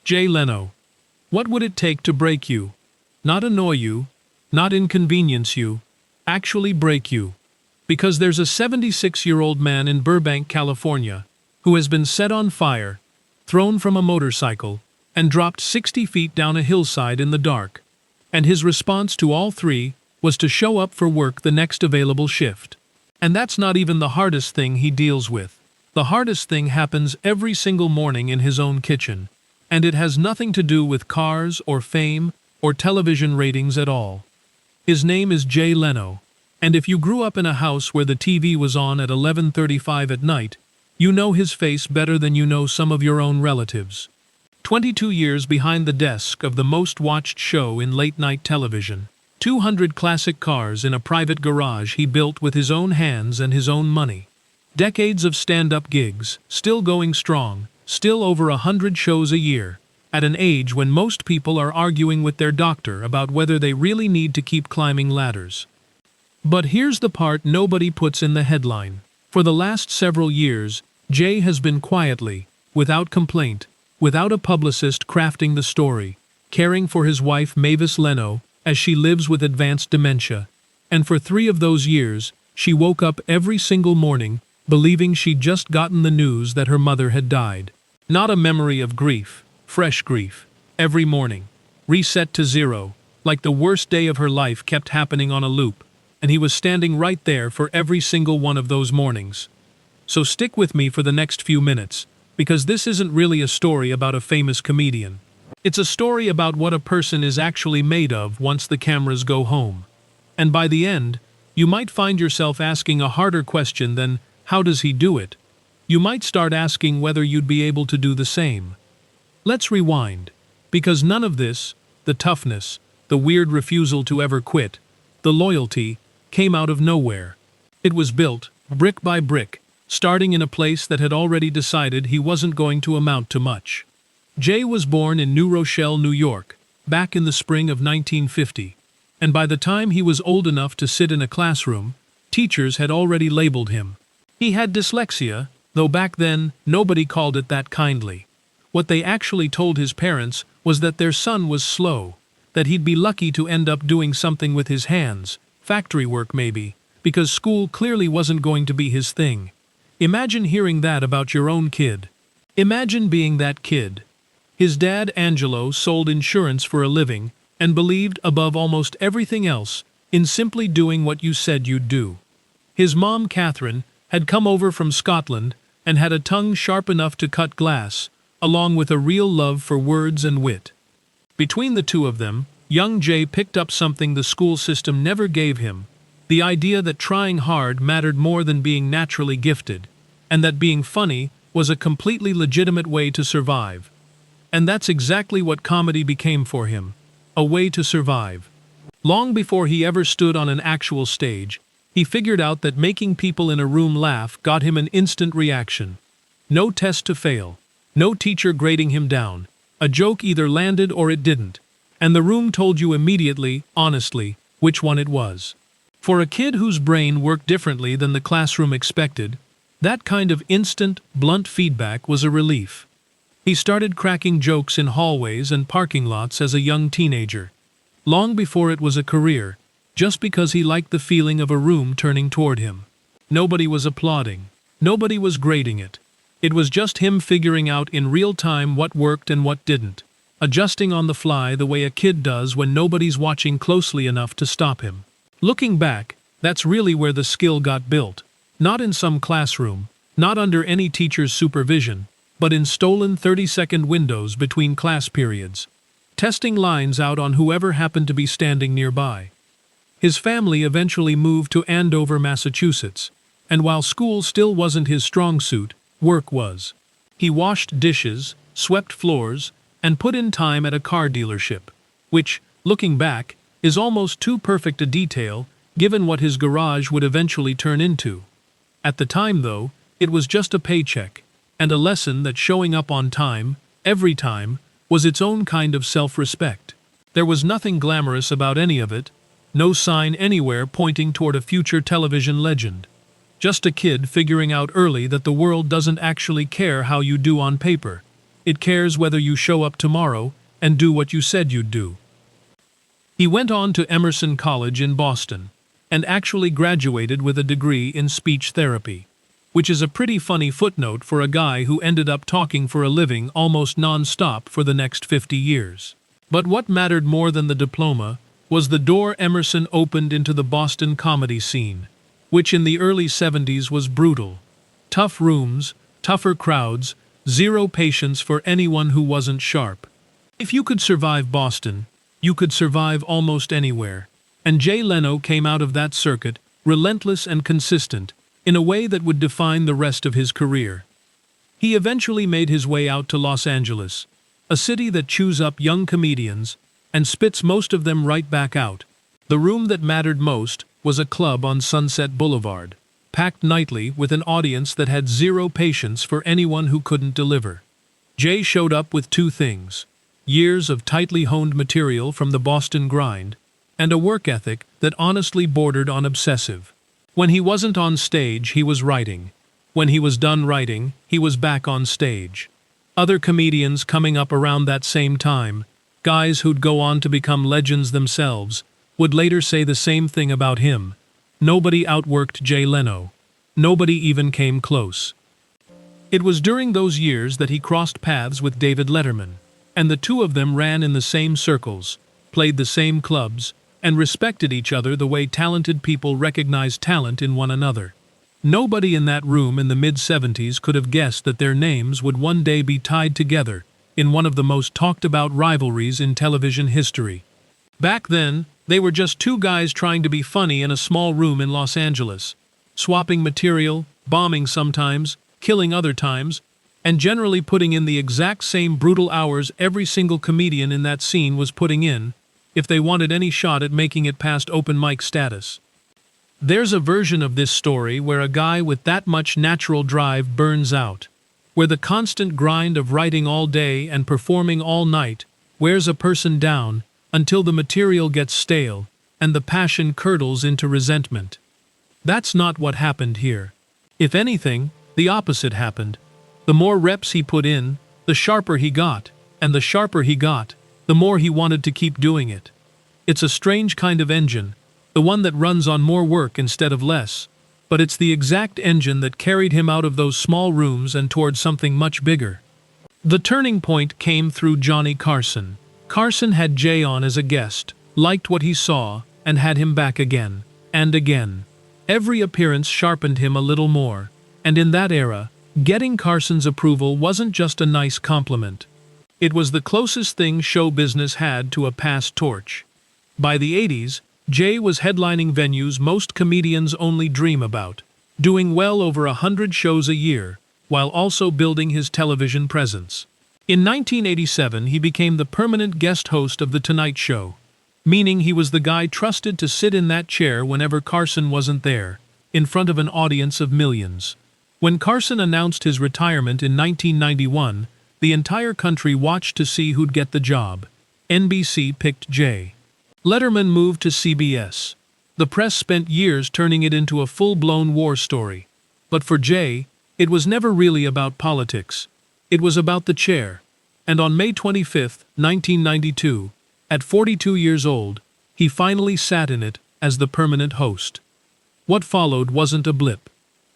Jay Leno. What would it take to break you? Not annoy you, not inconvenience you, actually break you. Because there's a 76-year-old man in Burbank, California, who has been set on fire, thrown from a motorcycle, and dropped 60 feet down a hillside in the dark. And his response to all three was to show up for work the next available shift. And that's not even the hardest thing he deals with. The hardest thing happens every single morning in his own kitchen. And it has nothing to do with cars or fame or television ratings at all. His name is Jay Leno. And if you grew up in a house where the TV was on at 11:35 at night, you know his face better than you know some of your own relatives. 22 years behind the desk of the most watched show in late-night television. 200 classic cars in a private garage he built with his own hands and his own money. Decades of stand-up gigs, still going strong, still over 100 shows a year, at an age when most people are arguing with their doctor about whether they really need to keep climbing ladders. But here's the part nobody puts in the headline. For the last several years, Jay has been quietly, without complaint, without a publicist crafting the story, caring for his wife Mavis Leno as she lives with advanced dementia. And for 3 of those years, she woke up every single morning believing she'd just gotten the news that her mother had died. Not a memory of grief, fresh grief, every morning, reset to 0, like the worst day of her life kept happening on a loop, and he was standing right there for every single one of those mornings. So stick with me for the next few minutes, because this isn't really a story about a famous comedian. It's a story about what a person is actually made of once the cameras go home. And by the end, you might find yourself asking a harder question than, how does he do it? You might start asking whether you'd be able to do the same. Let's rewind, because none of this, the toughness, the weird refusal to ever quit, the loyalty, came out of nowhere. It was built, brick by brick, starting in a place that had already decided he wasn't going to amount to much. Jay was born in New Rochelle, New York, back in the spring of 1950, and by the time he was old enough to sit in a classroom, teachers had already labeled him. He had dyslexia, though back then nobody called it that kindly. What they actually told his parents was that their son was slow, that he'd be lucky to end up doing something with his hands, factory work maybe, because school clearly wasn't going to be his thing. Imagine hearing that about your own kid. Imagine being that kid. His dad, Angelo, sold insurance for a living and believed above almost everything else in simply doing what you said you'd do. His mom, Catherine, had come over from Scotland and had a tongue sharp enough to cut glass, along with a real love for words and wit. Between the two of them, young Jay picked up something the school system never gave him, the idea that trying hard mattered more than being naturally gifted, and that being funny was a completely legitimate way to survive. And that's exactly what comedy became for him, a way to survive. Long before he ever stood on an actual stage, he figured out that making people in a room laugh got him an instant reaction. No test to fail, no teacher grading him down. A joke either landed or it didn't, and the room told you immediately, honestly, which one it was. For a kid whose brain worked differently than the classroom expected, that kind of instant, blunt feedback was a relief. He started cracking jokes in hallways and parking lots as a young teenager, long before it was a career, just because he liked the feeling of a room turning toward him. Nobody was applauding. Nobody was grading it. It was just him figuring out in real time what worked and what didn't, adjusting on the fly the way a kid does when nobody's watching closely enough to stop him. Looking back, that's really where the skill got built. Not in some classroom, not under any teacher's supervision, but in stolen 30-second windows between class periods, testing lines out on whoever happened to be standing nearby. His family eventually moved to Andover, Massachusetts, and while school still wasn't his strong suit, work was. He washed dishes, swept floors, and put in time at a car dealership, which, looking back, is almost too perfect a detail given what his garage would eventually turn into. At the time, though, it was just a paycheck, and a lesson that showing up on time, every time, was its own kind of self-respect. There was nothing glamorous about any of it, no sign anywhere pointing toward a future television legend. Just a kid figuring out early that the world doesn't actually care how you do on paper. It cares whether you show up tomorrow and do what you said you'd do. He went on to Emerson College in Boston and actually graduated with a degree in speech therapy, which is a pretty funny footnote for a guy who ended up talking for a living almost non-stop for the next 50 years. But what mattered more than the diploma was the door Emerson opened into the Boston comedy scene, which in the early 70s was brutal. Tough rooms, tougher crowds, zero patience for anyone who wasn't sharp. If you could survive Boston, you could survive almost anywhere. And Jay Leno came out of that circuit, relentless and consistent, in a way that would define the rest of his career. He eventually made his way out to Los Angeles, a city that chews up young comedians and spits most of them right back out. The room that mattered most was a club on Sunset Boulevard, packed nightly with an audience that had zero patience for anyone who couldn't deliver. Jay showed up with two things: years of tightly honed material from the Boston grind, and a work ethic that honestly bordered on obsessive. When he wasn't on stage, he was writing. When he was done writing, he was back on stage. Other comedians coming up around that same time, guys who'd go on to become legends themselves, would later say the same thing about him. Nobody outworked Jay Leno. Nobody even came close. It was during those years that he crossed paths with David Letterman, and the two of them ran in the same circles, played the same clubs, and respected each other the way talented people recognize talent in one another. Nobody in that room in the mid-70s could have guessed that their names would one day be tied together in one of the most talked-about rivalries in television history. Back then, they were just two guys trying to be funny in a small room in Los Angeles, swapping material, bombing sometimes, killing other times, and generally putting in the exact same brutal hours every single comedian in that scene was putting in, if they wanted any shot at making it past open mic status. There's a version of this story where a guy with that much natural drive burns out, where the constant grind of writing all day and performing all night wears a person down until the material gets stale and the passion curdles into resentment. That's not what happened here. If anything, the opposite happened. The more reps he put in, the sharper he got, and the sharper he got, the more he wanted to keep doing it. It's a strange kind of engine, the one that runs on more work instead of less, but it's the exact engine that carried him out of those small rooms and toward something much bigger. The turning point came through Johnny Carson. Carson had Jay on as a guest, liked what he saw, and had him back again, and again. Every appearance sharpened him a little more, and in that era, getting Carson's approval wasn't just a nice compliment. It was the closest thing show business had to a passed torch. By the 80s, Jay was headlining venues most comedians only dream about, doing well over 100 shows a year, while also building his television presence. In 1987, he became the permanent guest host of The Tonight Show, meaning he was the guy trusted to sit in that chair whenever Carson wasn't there, in front of an audience of millions. When Carson announced his retirement in 1991, the entire country watched to see who'd get the job. NBC picked Jay. Letterman moved to CBS. The press spent years turning it into a full-blown war story. But for Jay, it was never really about politics. It was about the chair. And on May 25, 1992, at 42 years old, he finally sat in it as the permanent host. What followed wasn't a blip.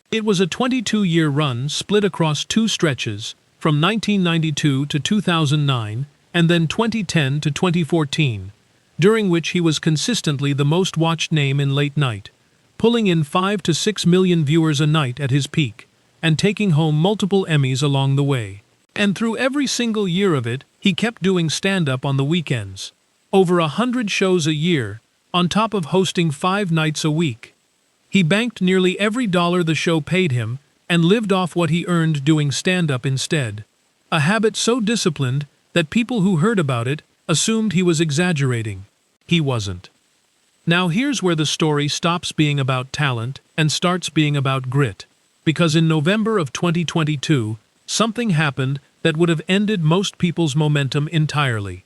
It was a 22-year run split across two stretches, from 1992 to 2009, and then 2010 to 2014, during which he was consistently the most watched name in late night, pulling in 5 to 6 million viewers a night at his peak, and taking home multiple Emmys along the way. And through every single year of it, he kept doing stand-up on the weekends. Over 100 shows a year, on top of hosting 5 nights a week. He banked nearly every dollar the show paid him, and lived off what he earned doing stand-up instead. A habit so disciplined that people who heard about it assumed he was exaggerating. He wasn't. Now here's where the story stops being about talent and starts being about grit. Because in November of 2022, something happened that would have ended most people's momentum entirely.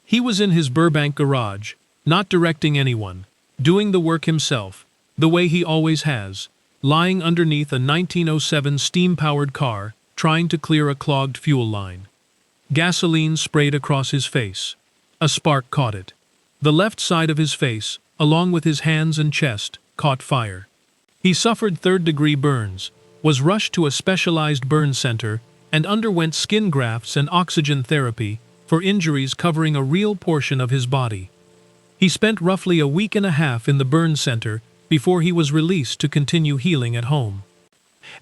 He was in his Burbank garage, not directing anyone, doing the work himself, the way he always has, lying underneath a 1907 steam-powered car, trying to clear a clogged fuel line. Gasoline sprayed across his face. A spark caught it. The left side of his face, along with his hands and chest, caught fire. He suffered third-degree burns, was rushed to a specialized burn center, and underwent skin grafts and oxygen therapy for injuries covering a real portion of his body. He spent roughly a week and a half in the burn center before he was released to continue healing at home.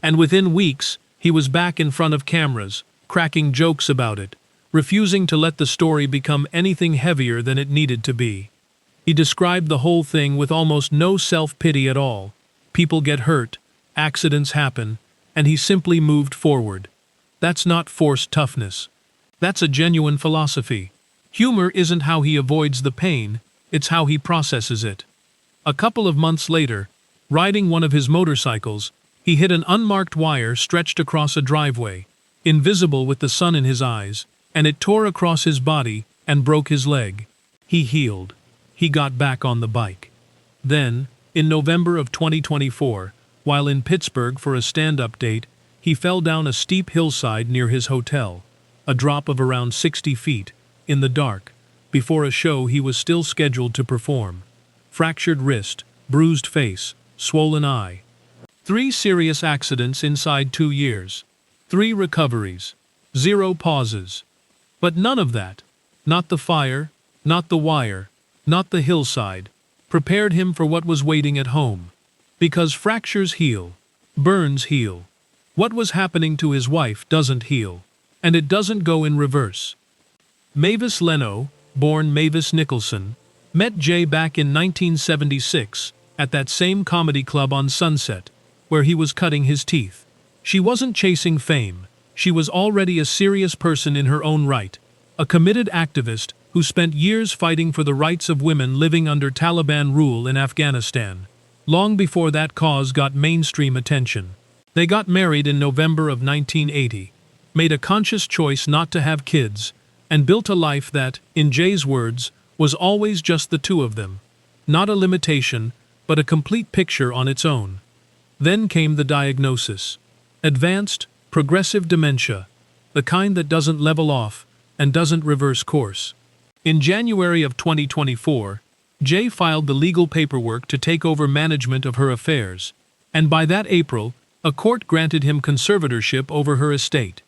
And within weeks, he was back in front of cameras, cracking jokes about it, refusing to let the story become anything heavier than it needed to be. He described the whole thing with almost no self-pity at all. People get hurt, accidents happen, and he simply moved forward. That's not forced toughness. That's a genuine philosophy. Humor isn't how he avoids the pain, it's how he processes it. A couple of months later, riding one of his motorcycles, he hit an unmarked wire stretched across a driveway, invisible with the sun in his eyes, and it tore across his body and broke his leg. He healed. He got back on the bike. Then, in November of 2024, while in Pittsburgh for a stand-up date, he fell down a steep hillside near his hotel, a drop of around 60 feet, in the dark, before a show he was still scheduled to perform. Fractured wrist, bruised face, swollen eye. 3 serious accidents inside 2 years. 3 recoveries. 0 pauses. But none of that, not the fire, not the wire, not the hillside, prepared him for what was waiting at home. Because fractures heal. Burns heal. What was happening to his wife doesn't heal. And it doesn't go in reverse. Mavis Leno, born Mavis Nicholson, met Jay back in 1976 at that same comedy club on Sunset, where he was cutting his teeth. She wasn't chasing fame. She was already a serious person in her own right, a committed activist who spent years fighting for the rights of women living under Taliban rule in Afghanistan, long before that cause got mainstream attention. They got married in November of 1980, made a conscious choice not to have kids, and built a life that, in Jay's words, was always just the two of them. Not a limitation, but a complete picture on its own. Then came the diagnosis. Advanced, progressive dementia, the kind that doesn't level off and doesn't reverse course. In January of 2024, Jay filed the legal paperwork to take over management of her affairs, and by that April, a court granted him conservatorship over her estate.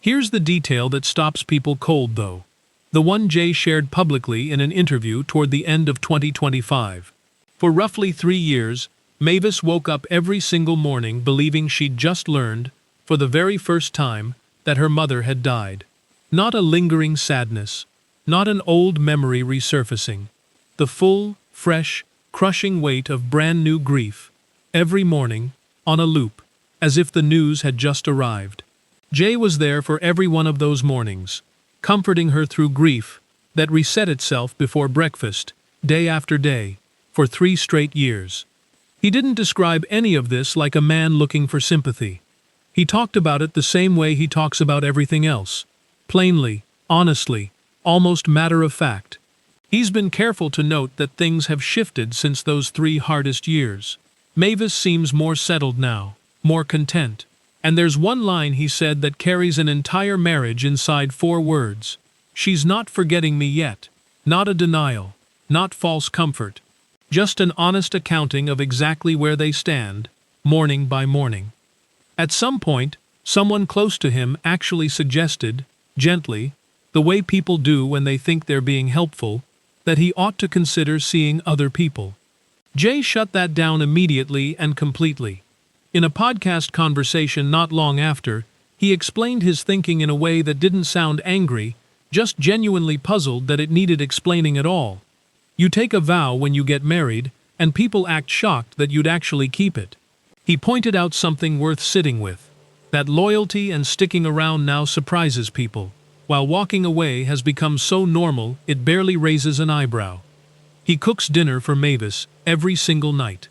Here's the detail that stops people cold, though. The one Jay shared publicly in an interview toward the end of 2025. For roughly 3 years, Mavis woke up every single morning believing she'd just learned, for the very first time, that her mother had died. Not a lingering sadness, not an old memory resurfacing. The full, fresh, crushing weight of brand new grief, every morning, on a loop, as if the news had just arrived. Jay was there for every one of those mornings, comforting her through grief that reset itself before breakfast, day after day, for 3 straight years. He didn't describe any of this like a man looking for sympathy. He talked about it the same way he talks about everything else. Plainly, honestly, almost matter of fact. He's been careful to note that things have shifted since those 3 hardest years. Mavis seems more settled now, more content. And there's one line he said that carries an entire marriage inside 4 words. She's not forgetting me yet. Not a denial. Not false comfort. Just an honest accounting of exactly where they stand, morning by morning. At some point, someone close to him actually suggested, gently, the way people do when they think they're being helpful, that he ought to consider seeing other people. Jay shut that down immediately and completely. In a podcast conversation not long after, he explained his thinking in a way that didn't sound angry, just genuinely puzzled that it needed explaining at all. You take a vow when you get married, and people act shocked that you'd actually keep it. He pointed out something worth sitting with. That loyalty and sticking around now surprises people, while walking away has become so normal it barely raises an eyebrow. He cooks dinner for Mavis every single night.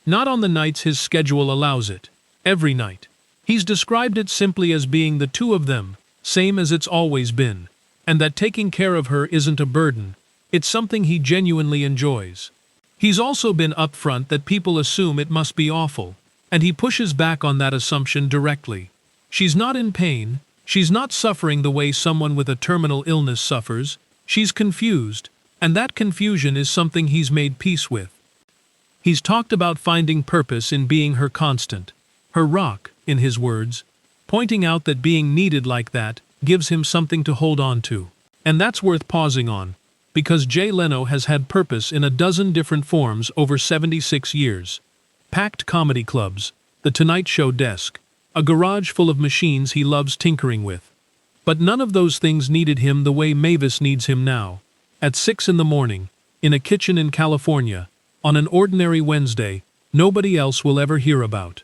Not on the nights his schedule allows it. Every night. He's described it simply as being the two of them, same as it's always been. And that taking care of her isn't a burden. It's something he genuinely enjoys. He's also been upfront that people assume it must be awful, and he pushes back on that assumption directly. She's not in pain, She's not suffering the way someone with a terminal illness suffers. She's confused, and that confusion is something he's made peace with. He's talked about finding purpose in being her constant, her rock, in his words, pointing out that being needed like that gives him something to hold on to. And that's worth pausing on, because Jay Leno has had purpose in a dozen different forms over 76 years. Packed comedy clubs, The Tonight Show desk, a garage full of machines he loves tinkering with. But none of those things needed him the way Mavis needs him now. At 6 in the morning, in a kitchen in California, on an ordinary Wednesday, nobody else will ever hear about.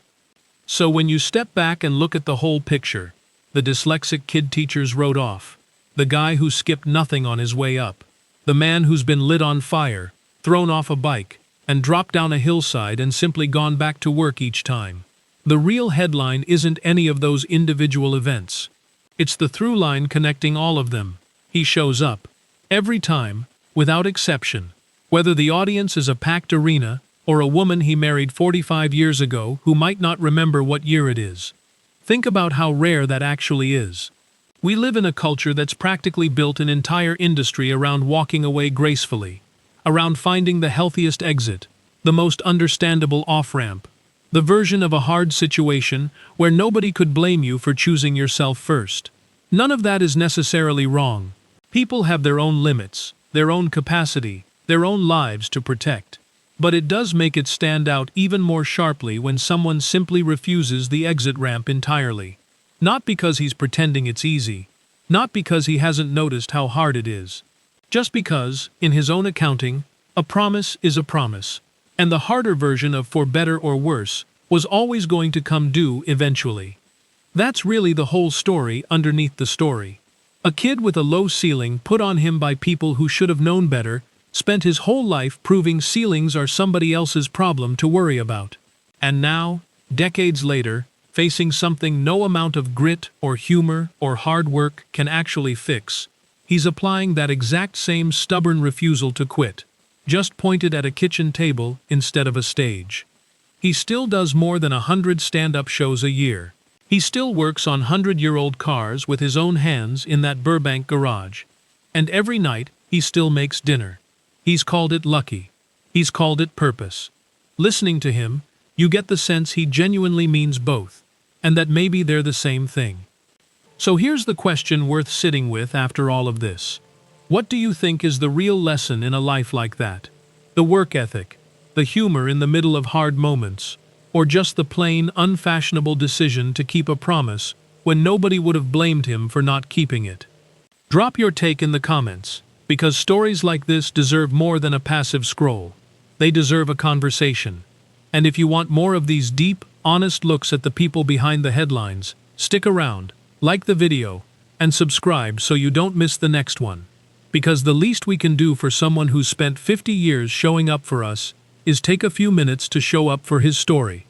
So when you step back and look at the whole picture, the dyslexic kid teachers wrote off, the guy who skipped nothing on his way up, the man who's been lit on fire, thrown off a bike, and dropped down a hillside and simply gone back to work each time. The real headline isn't any of those individual events. It's the through line connecting all of them. He shows up. Every time, without exception. Whether the audience is a packed arena, or a woman he married 45 years ago who might not remember what year it is. Think about how rare that actually is. We live in a culture that's practically built an entire industry around walking away gracefully, around finding the healthiest exit, the most understandable off-ramp, the version of a hard situation where nobody could blame you for choosing yourself first. None of that is necessarily wrong. People have their own limits, their own capacity, their own lives to protect. But it does make it stand out even more sharply when someone simply refuses the exit ramp entirely. Not because he's pretending it's easy, not because he hasn't noticed how hard it is. Just because, in his own accounting, a promise is a promise, and the harder version of for better or worse was always going to come due eventually. That's really the whole story underneath the story. A kid with a low ceiling put on him by people who should have known better spent his whole life proving ceilings are somebody else's problem to worry about. And now, decades later, facing something no amount of grit or humor or hard work can actually fix, he's applying that exact same stubborn refusal to quit, just pointed at a kitchen table instead of a stage. He still does more than 100 stand-up shows a year. He still works on 100-year-old cars with his own hands in that Burbank garage. And every night, he still makes dinner. He's called it lucky. He's called it purpose. Listening to him, you get the sense he genuinely means both, and that maybe they're the same thing. So here's the question worth sitting with after all of this. What do you think is the real lesson in a life like that? The work ethic, the humor in the middle of hard moments, or just the plain, unfashionable decision to keep a promise when nobody would have blamed him for not keeping it? Drop your take in the comments, because stories like this deserve more than a passive scroll. They deserve a conversation. And if you want more of these deep, honest looks at the people behind the headlines, stick around, like the video, and subscribe so you don't miss the next one. Because the least we can do for someone who's spent 50 years showing up for us is take a few minutes to show up for his story.